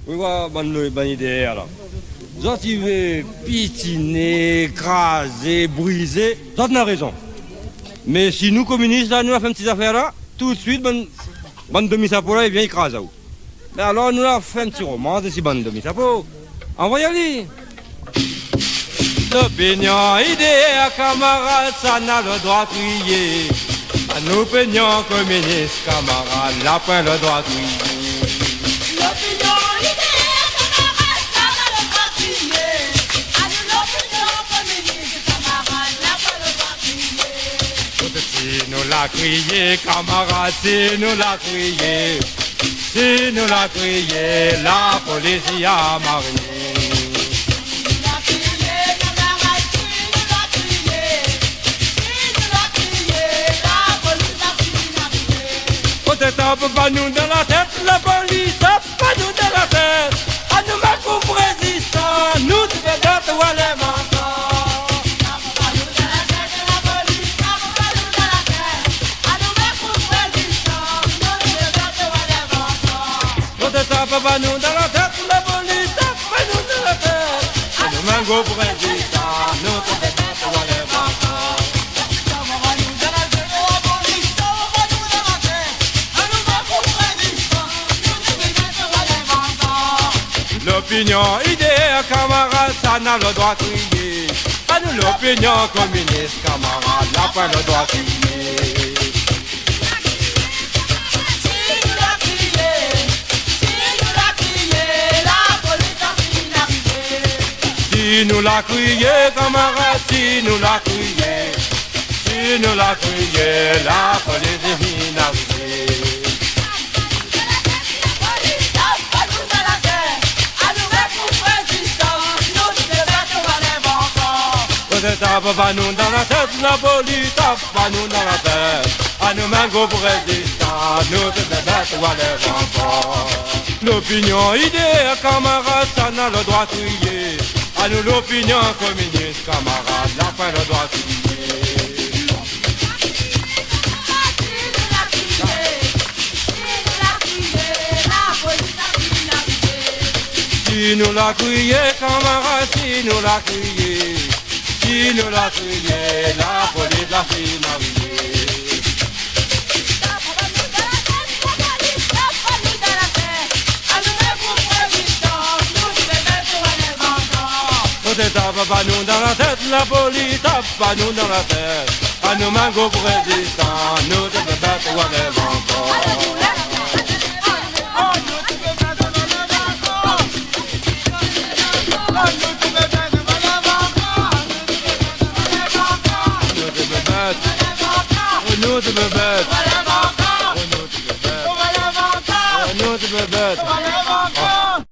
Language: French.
Oui, bonne idée alors. Quand tu veux pitiner, écraser, briser, ça tu as raison. Mais si nous communistes, là, nous avons fait une petite affaire là, tout de suite, bonne demi-sapo là, il vient écraser. Mais alors nous avons fait un petit roman de ces bonnes demi-sapo. Envoyez-les. L'opinion, idée, camarades, ça n'a le droit de crier. À nos opinions communistes, camarades, n'a pas le droit de crier. L'opinion, idée, camarades, ça n'a le droit de crier. À nous l'opinion communiste, camarades, n'a pas le droit de crier. Si nous l'a crié, camarades, si nous l'a crié. Si nous l'a crié, la police a marié. Tape pas nous dans la tête, la police tape pas nous dans la tête. À nous mettre pour résistants, nous devons battre ou aller encore. Tape pas nous dans la tête, la police tape pas nous dans la tête. À nous mettre pour résistants, nous devons battre ou aller encore. Tape pas nous dans la tête, la police tape pas nous dans la tête. À nous mettre pour résistants, nous devons battre ou aller encore. L'opinion idée, camarades, ça n'a le droit de crier. À nous l'opinion communiste, camarades, n'a pas le droit de crier. Si nous l'a crié, la police a fini d'arriver. Si nous l'a crié, camarades, si nous l'a crié. Si nous l'a crié, la police est finie d'arriver. Tape pas nous dans la tête, la police tape pas nous dans la tête. À nous mêmes pour résistants, nous devons battre ou aller encore. L'opinion idée, camarades, ça n'a le droit de crier. À nous l'opinion communiste, camarades, n'a pas le droit de crier. Si nous l'a crié, camarades, si nous l'a crié. Si nous l'a crié, la police l'a fait marier. Tape pas nous dans la tête, la police tape pas nous dans la tête. À nous mettre pour résistants, nous devons battre ou aller encore. Tape pas nous dans la tête, la police tape pas nous dans la tête. À nous mêmes pour résistants, nous devons battre ou aller encore. Nous devons battre.